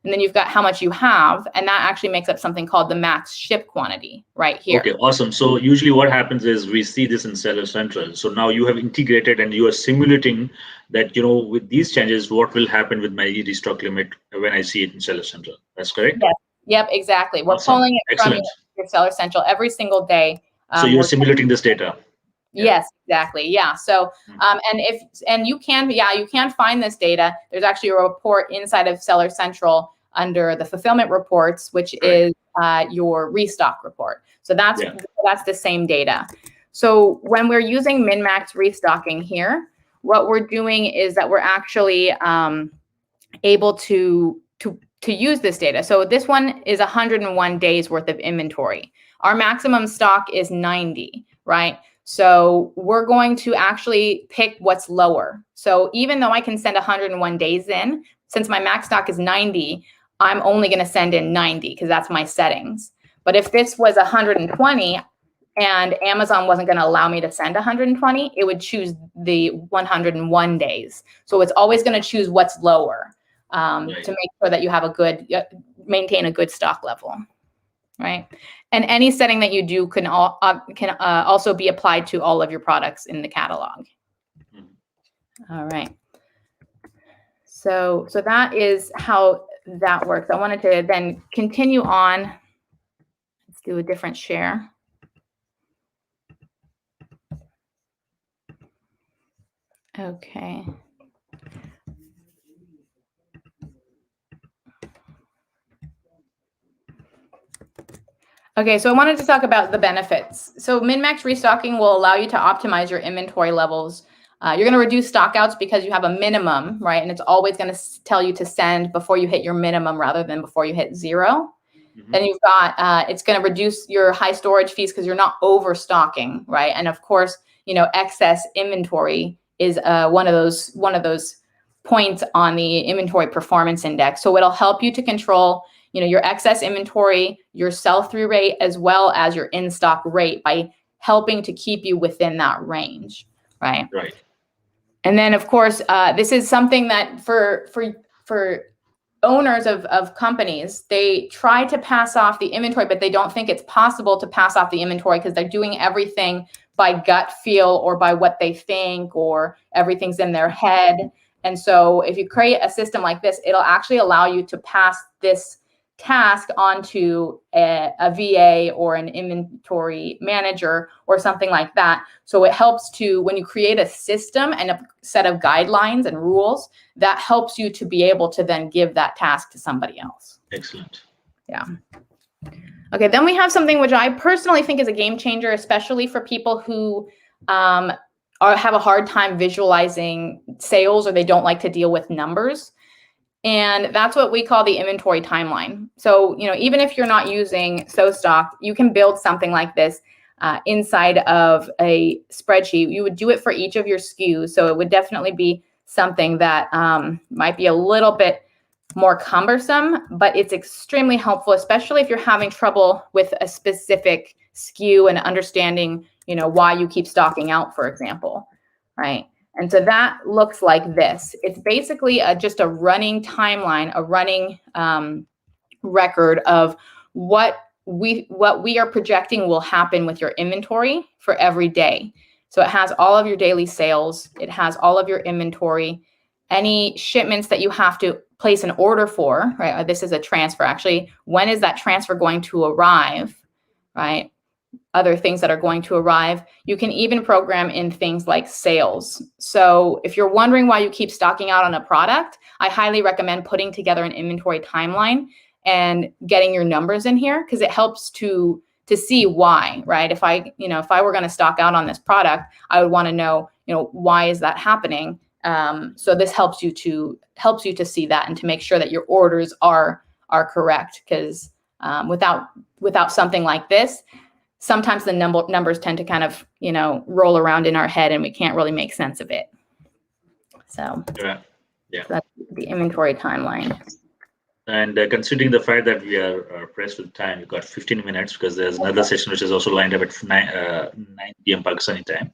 And then you've got how much you have, and that actually makes up something called the max ship quantity right here. Okay, awesome. So usually what happens is we see this in Seller Central. So now you have integrated and you are simulating that, with these changes, what will happen with my restock limit when I see it in Seller Central. That's correct? Yes. Yep, exactly. We're pulling it from your Seller Central every single day. So you're simulating this data. Yes, exactly. Yeah. So, you can find this data. There's actually a report inside of Seller Central under the fulfillment reports, which is your restock report. So that's the same data. So when we're using MinMax restocking here, what we're doing is that we're actually able to use this data. So this one is 101 days worth of inventory. Our maximum stock is 90, right? So we're going to actually pick what's lower. So even though I can send 101 days in, since my max stock is 90, I'm only going to send in 90 because that's my settings. But if this was 120 and Amazon wasn't going to allow me to send 120, it would choose the 101 days. So it's always going to choose what's lower to make sure that you have a good, maintain a good stock level, right? And any setting that you do can also be applied to all of your products in the catalog. All right. So that is how that works. I wanted to then continue on. Let's do a different share. Okay. Okay, so I wanted to talk about the benefits. So MinMax restocking will allow you to optimize your inventory levels. You're going to reduce stockouts because you have a minimum, right? And it's always going to tell you to send before you hit your minimum rather than before you hit 0. Then you've got, it's going to reduce your high storage fees because you're not overstocking, right? And of course, excess inventory is one of those points on the inventory performance index. So it'll help you to control, your excess inventory, your sell-through rate, as well as your in-stock rate by helping to keep you within that range, right? Right. And then, of course, this is something that for owners of companies, they try to pass off the inventory, but they don't think it's possible to pass off the inventory because they're doing everything by gut feel or by what they think, or everything's in their head. And so if you create a system like this, it'll actually allow you to pass this task onto a VA or an inventory manager or something like that. So it helps to, when you create a system and a set of guidelines and rules, that helps you to be able to then give that task to somebody else. Excellent. Yeah. Okay, then we have something which I personally think is a game changer, especially for people who have a hard time visualizing sales, or they don't like to deal with numbers. And that's what we call the inventory timeline. So, even if you're not using SoStock, you can build something like this inside of a spreadsheet. You would do it for each of your SKUs. So it would definitely be something that might be a little bit more cumbersome, but it's extremely helpful, especially if you're having trouble with a specific SKU and understanding, why you keep stocking out, for example, right? And so that looks like this. It's basically just a running timeline, a running record of what we are projecting will happen with your inventory for every day. So it has all of your daily sales. It has all of your inventory, any shipments that you have to place an order for, right? This is a transfer. Actually, when is that transfer going to arrive, right? Other things that are going to arrive. You can even program in things like sales. So if you're wondering why you keep stocking out on a product, I highly recommend putting together an inventory timeline and getting your numbers in here, because it helps to see why, right? If I were going to stock out on this product, I would want to know, why is that happening? So this helps you to see that and to make sure that your orders are correct, because without something like this, sometimes the numbers tend to kind of, roll around in our head and we can't really make sense of it. So Yeah. So that's the inventory timeline. And considering the fact that we are pressed with time, we've got 15 minutes because there's another session which is also lined up at 9 p.m. Pakistani time.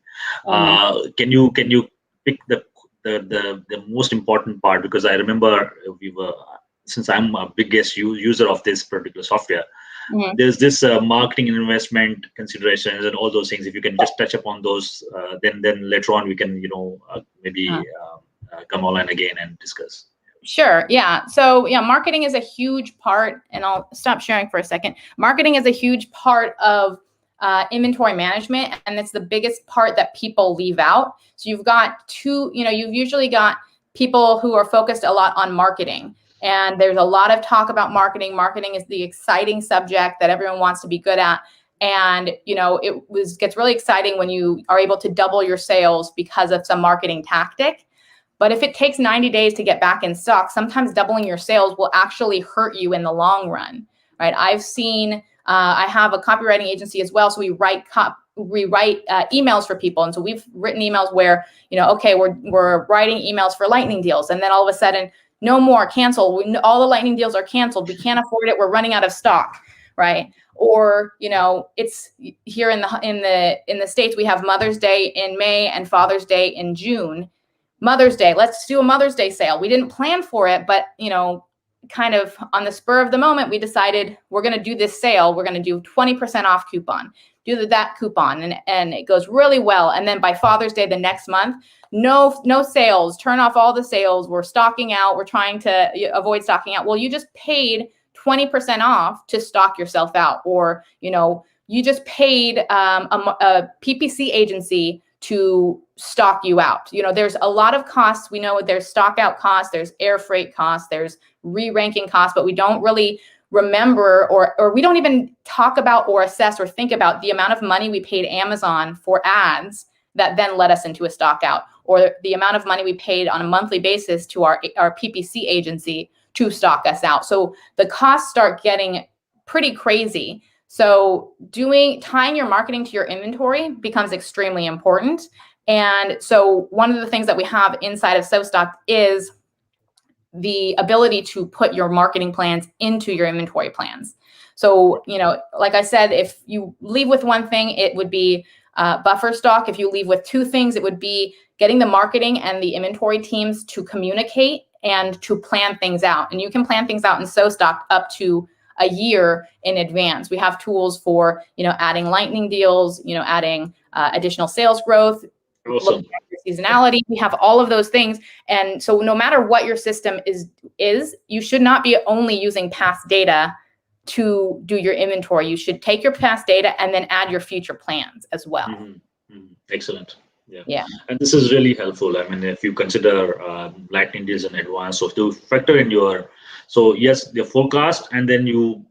Can you pick the most important part? Because I remember since I'm a biggest user of this particular software, there's this marketing investment considerations and all those things. If you can just touch upon those, then later on we can maybe come online again and discuss. Sure. Yeah. So marketing is a huge part, and I'll stop sharing for a second. Marketing is a huge part of inventory management, and it's the biggest part that people leave out. So you've got you've usually got people who are focused a lot on marketing, and there's a lot of talk about marketing. Marketing is the exciting subject that everyone wants to be good at. And, it gets really exciting when you are able to double your sales because of some marketing tactic. But if it takes 90 days to get back in stock, sometimes doubling your sales will actually hurt you in the long run, right? I've seen, I have a copywriting agency as well. So we write we write emails for people. And so we've written emails where, okay, we're writing emails for lightning deals. And then all of a sudden, no more, cancel. All the lightning deals are canceled. We can't afford it. We're running out of stock, right? Or, it's here in the States, we have Mother's Day in May and Father's Day in June. Mother's Day, let's do a Mother's Day sale. We didn't plan for it, but, kind of on the spur of the moment, we decided we're going to do this sale. We're going to do 20% off coupon, do that coupon, and it goes really well. And then by Father's Day, the next month, no sales, turn off all the sales. We're stocking out. We're trying to avoid stocking out. Well, you just paid 20% off to stock yourself out, or, you just paid a PPC agency to stock you out. There's a lot of costs. We know there's stock out costs, there's air freight costs, there's re-ranking costs, but we don't really remember or we don't even talk about or assess or think about the amount of money we paid Amazon for ads that then led us into a stock out, or the amount of money we paid on a monthly basis to our PPC agency to stock us out. So the costs start getting pretty crazy. So tying your marketing to your inventory becomes extremely important. And so one of the things that we have inside of SoStock is the ability to put your marketing plans into your inventory plans. So, like I said, if you leave with one thing, it would be buffer stock. If you leave with two things, it would be getting the marketing and the inventory teams to communicate and to plan things out. And you can plan things out in SoStock up to a year in advance. We have tools for, adding lightning deals, adding additional sales growth, awesome. Seasonality. We have all of those things. And so no matter what your system is, you should not be only using past data to do your inventory. You should take your past data and then add your future plans as well. Mm-hmm. Mm-hmm. Excellent. Yeah. And this is really helpful. I mean, if you consider lightning deals in advance, so to factor in the forecast, and then you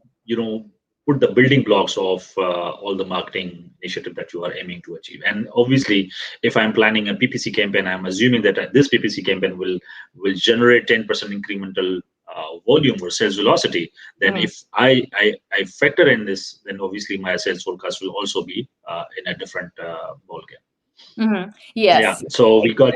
put the building blocks of all the marketing initiative that you are aiming to achieve. And obviously, if I'm planning a PPC campaign, I'm assuming that this PPC campaign will generate 10% incremental volume or sales velocity. Then if I factor in this, then obviously my sales forecast will also be in a different ballgame. Mm-hmm. Yes. Yeah. So we got.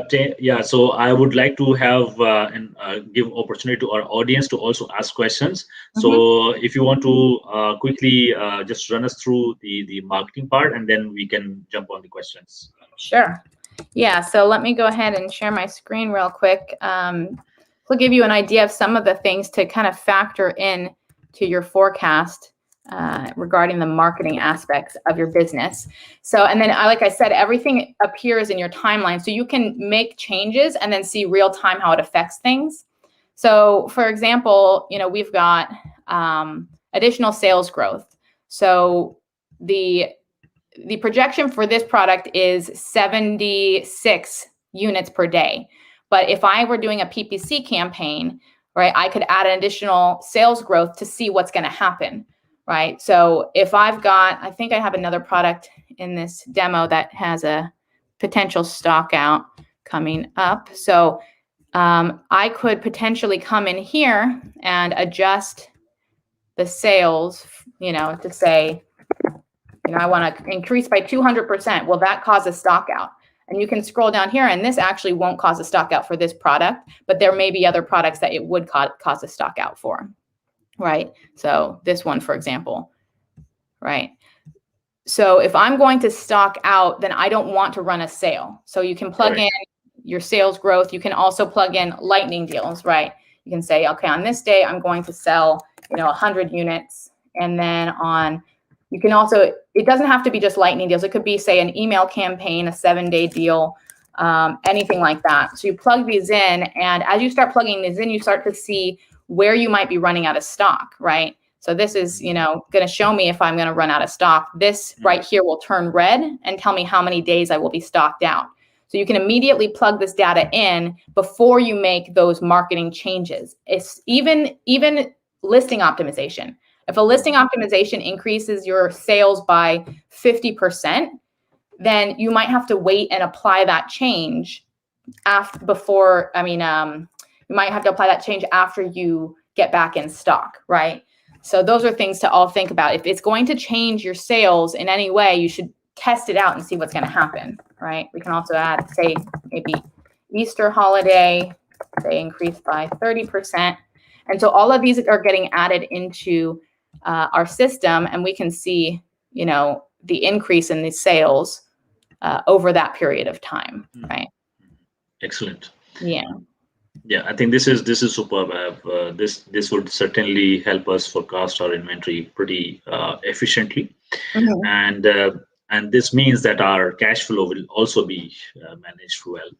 So I would like to have and give opportunity to our audience to also ask questions. So if you want to quickly just run us through the marketing part, and then we can jump on the questions. Sure. Yeah. So let me go ahead and share my screen real quick. We'll give you an idea of some of the things to kind of factor in to your forecast regarding the marketing aspects of your business. So, and then like I said, everything appears in your timeline. So you can make changes and then see real time how it affects things. So for example, we've got additional sales growth. So the projection for this product is 76 units per day. But if I were doing a PPC campaign, right, I could add an additional sales growth to see what's going to happen. Right. So if I think I have another product in this demo that has a potential stock out coming up. So I could potentially come in here and adjust the sales, to say, I want to increase by 200%. Will that cause a stock out? And you can scroll down here, and this actually won't cause a stock out for this product, but there may be other products that it would cause a stock out for. Right. So this one, for example, right. So if I'm going to stock out, then I don't want to run a sale. So you can plug in your sales growth. You can also plug in lightning deals, right? You can say, okay, on this day, I'm going to sell, 100 units. And then you can also, it doesn't have to be just lightning deals. It could be, say, an email campaign, a 7-day deal, anything like that. So you plug these in, and as you start plugging these in, you start to see where you might be running out of stock, right? So this is, going to show me if I'm going to run out of stock. This right here will turn red and tell me how many days I will be stocked out. So you can immediately plug this data in before you make those marketing changes. It's even listing optimization. If a listing optimization increases your sales by 50%, then you might have to wait and apply that change you might have to apply that change after you get back in stock, right? So those are things to all think about. If it's going to change your sales in any way, you should test it out and see what's going to happen, right? We can also add, say, maybe Easter holiday, they increased by 30%. And so all of these are getting added into our system, and we can see, you know, the increase in the sales over that period of time, right? Excellent. Yeah. Yeah, I think this is superb. This would certainly help us forecast our inventory pretty efficiently, and this means that our cash flow will also be managed well.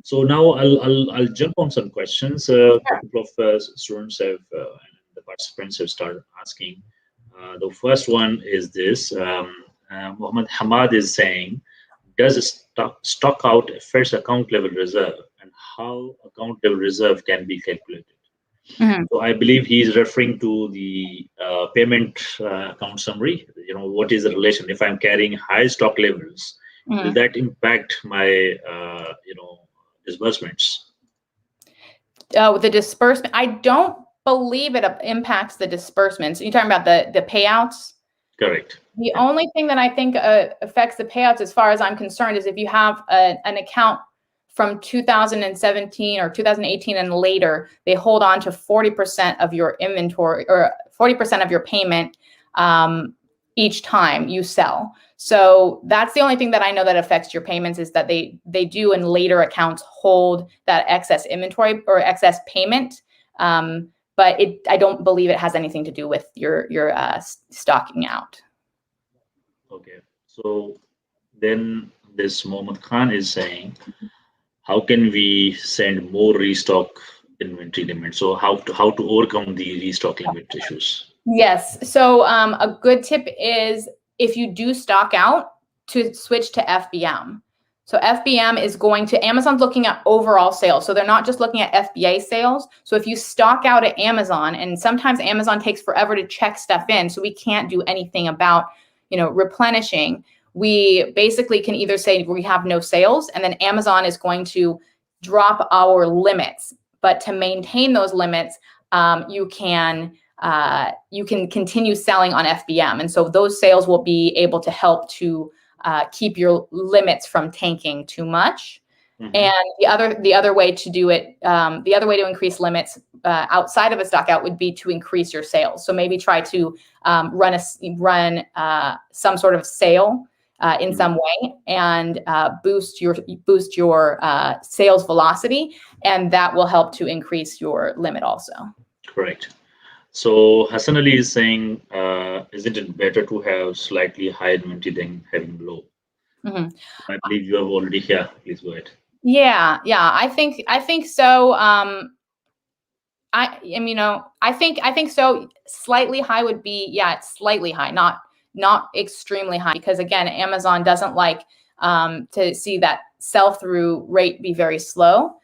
So now I'll jump on some questions. A couple of students have and the participants have started asking. The first one is this: Mohammed Hamad is saying, does stock out affect account level reserve, and how account level reserve can be calculated? So I believe he is referring to the payment account summary. You know, what is the relation? If I'm carrying high stock levels, will that impact my disbursements? The disbursement, I don't believe it impacts the disbursements. You're talking about the payouts? Correct. The only thing that I think affects the payouts, as far as I'm concerned, is if you have an account from 2017 or 2018 and later, they hold on to 40% of your inventory or 40% of your payment each time you sell. So that's the only thing that I know that affects your payments, is that they do in later accounts hold that excess inventory or excess payment. But I don't believe it has anything to do with your stocking out. Okay. So then this Mohammed Khan is saying, how can we send more restock inventory limit? So how to overcome the restock limit issues? Yes. So a good tip is, if you do stock out, to switch to FBM. So FBM is going to, Amazon's looking at overall sales. So they're not just looking at FBA sales. So if you stock out at Amazon, and sometimes Amazon takes forever to check stuff in, so we can't do anything about, you know, replenishing. We basically can either say we have no sales, and then Amazon is going to drop our limits. But to maintain those limits, you can continue selling on FBM, and so those sales will be able to help to keep your limits from tanking too much. And the other way to do it, the other way to increase limits outside of a stock out would be to increase your sales. So maybe try to run some sort of sale in some way, and boost your sales velocity, and that will help to increase your limit also. Correct. So Hassan Ali is saying, isn't it better to have slightly higher inventory than having low? I believe you have already here. Please go ahead. Yeah, I think so. I think so. Slightly high would be, it's slightly high, not extremely high, because again, Amazon doesn't like to see that sell-through rate be very slow.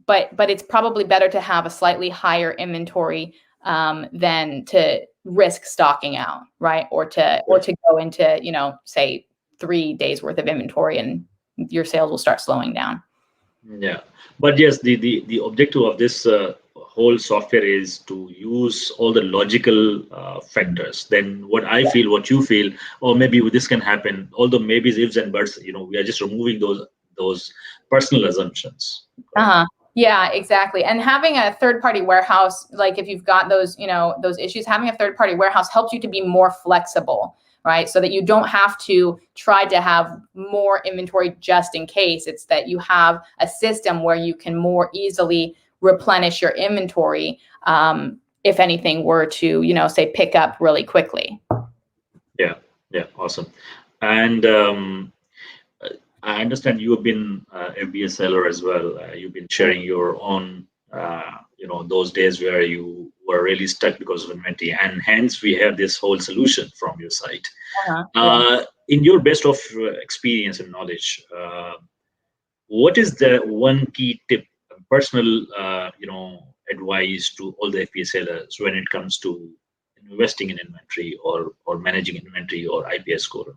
But it's probably better to have a slightly higher inventory than to risk stocking out, right? Or to go into, say 3 days worth of inventory, and your sales will start slowing down. Yeah, but yes, the objective of this whole software is to use all the logical factors. Then what I feel, what you feel, or maybe this can happen. Although maybe ifs and buts, we are just removing those personal assumptions. Yeah, exactly. And having a third-party warehouse, like if you've got those, those issues, having a third-party warehouse helps you to be more flexible, right? So that you don't have to try to have more inventory just in case. It's that you have a system where you can more easily replenish your inventory if anything were to, say, pick up really quickly. Yeah, awesome. And I understand you have been FBA seller as well. You've been sharing your own, those days where you were really stuck because of inventory, and hence we have this whole solution from your site. In your best of experience and knowledge, what is the one key tip, personal, advice to all the FBA sellers when it comes to investing in inventory or managing inventory or IPI score?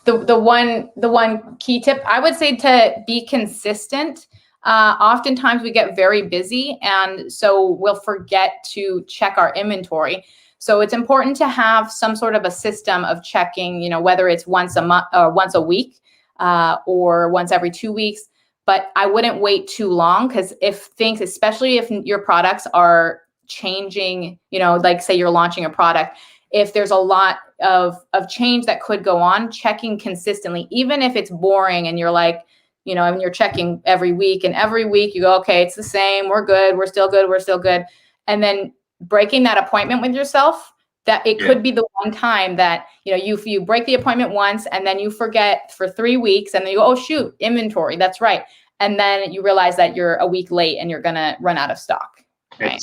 The one key tip, I would say, to be consistent. Oftentimes we get very busy, and so we'll forget to check our inventory. So it's important to have some sort of a system of checking, whether it's once a month or once a week or once every 2 weeks. But I wouldn't wait too long, because especially if your products are changing, like say you're launching a product, if there's a lot of change that could go on, checking consistently, even if it's boring and you're like, and you're checking every week, and every week you go, okay, it's the same, we're good, we're still good, we're still good. And then breaking that appointment with yourself, that it could be the one time that, you break the appointment once and then you forget for 3 weeks, and then you go, oh shoot, inventory, that's right. And then you realize that you're a week late and you're going to run out of stock. Right?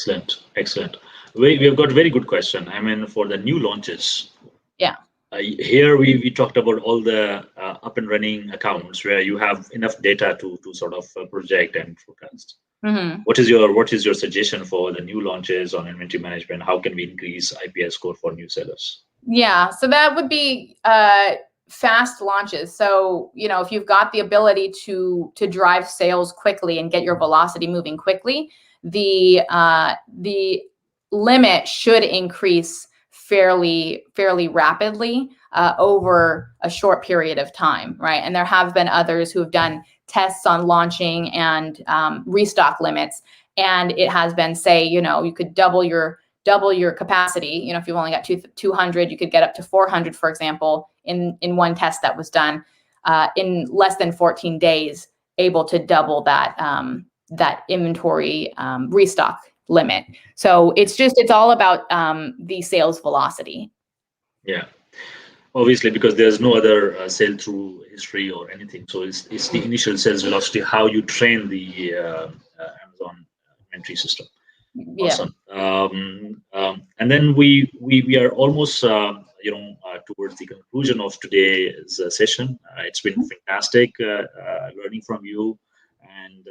Excellent. We have got a very good question. I mean, for the new launches. Yeah. Here we talked about all the up and running accounts where you have enough data to sort of project and forecast. Mm-hmm. What is your suggestion for the new launches on inventory management? How can we increase IPI score for new sellers? Yeah, so that would be fast launches. So, if you've got the ability to drive sales quickly and get your velocity moving quickly, the limit should increase fairly rapidly over a short period of time, right? And there have been others who have done tests on launching and restock limits, and it has been, say, you could double your capacity. If you've only got 200, you could get up to 400, for example, in one test that was done in less than 14 days, able to double that inventory restock limit. So it's all about the sales velocity. Yeah, obviously, because there's no other sale through history or anything. So it's the initial sales velocity, how you train the Amazon inventory system. Yeah. Awesome. And then we are almost towards the conclusion of today's session. It's been fantastic learning from you, and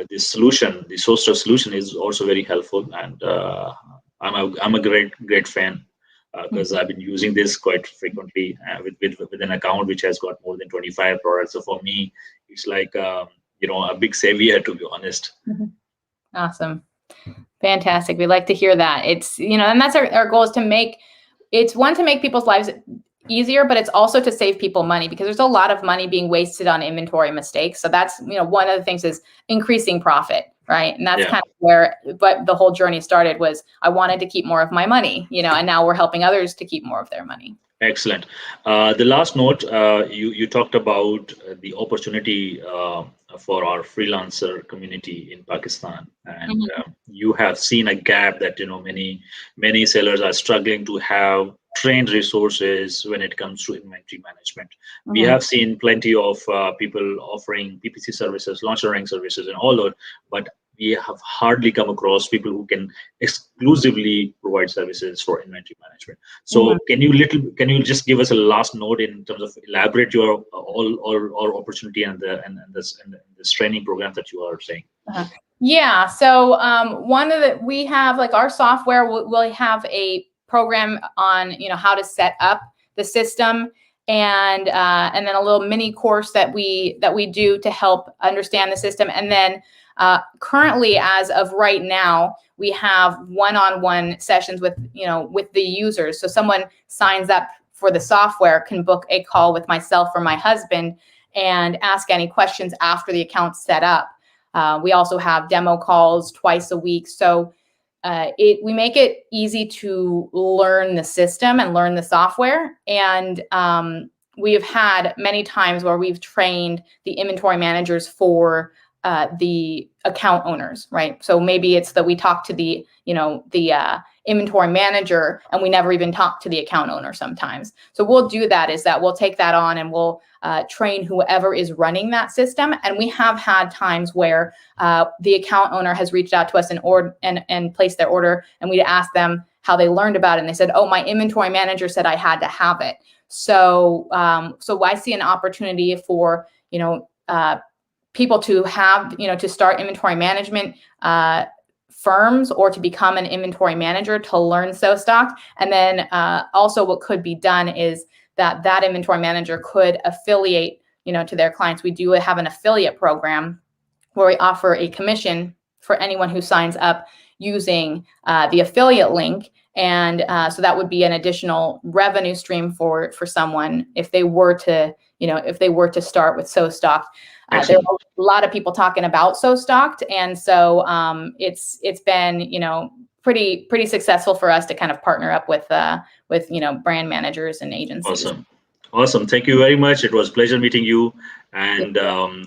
this solution, the Sourcer solution, is also very helpful, and I'm a great fan because I've been using this quite frequently with an account which has got more than 25 products. So for me, it's like a big savior, to be honest. Awesome. Fantastic. We like to hear that. It's, and that's our goal, is to make people's lives easier, but it's also to save people money, because there's a lot of money being wasted on inventory mistakes. So that's, one of the things is increasing profit, right? And that's kind of but the whole journey started was I wanted to keep more of my money, and now we're helping others to keep more of their money. Excellent. The last note, you talked about the opportunity for our freelancer community in Pakistan, and you have seen a gap that many sellers are struggling to have trained resources when it comes to inventory management. We have seen plenty of people offering PPC services, launch ordering services, and all that, but we have hardly come across people who can exclusively provide services for inventory management. So can you just give us a last note in terms of elaborate your all opportunity and this training program that you are saying? Yeah. So we have, like, our software will have a program on how to set up the system, and then a little mini course that we do to help understand the system. And then currently, as of right now, we have one-on-one sessions with the users. So someone signs up for the software, can book a call with myself or my husband and ask any questions after the account's set up. We also have demo calls twice a week. So we make it easy to learn the system and learn the software. And we have had many times where we've trained the inventory managers for the account owners, right? So maybe it's that we talk to the inventory manager and we never even talk to the account owner sometimes. So we'll do that, is that we'll take that on and we'll train whoever is running that system. And we have had times where the account owner has reached out to us and placed their order, and we asked them how they learned about it. And they said, oh, my inventory manager said I had to have it. So I see an opportunity for, people to have, to start inventory management firms, or to become an inventory manager to learn SoStock. And then also what could be done is that inventory manager could affiliate, to their clients. We do have an affiliate program where we offer a commission for anyone who signs up using the affiliate link. And so that would be an additional revenue stream for someone if they were to, start with So Stocked. There are a lot of people talking about So Stocked, and so it's been, pretty successful for us to kind of partner up with brand managers and agencies. Awesome. Thank you very much. It was a pleasure meeting you. And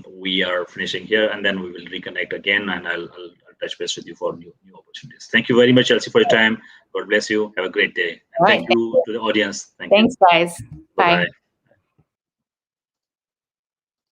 we are finishing here, and then we will reconnect again, and I'll touch base with you for new opportunities. Thank you very much, Chelsea, for your time. God bless you. Have a great day. And thank you to the audience. Thanks, guys. Bye. Bye-bye.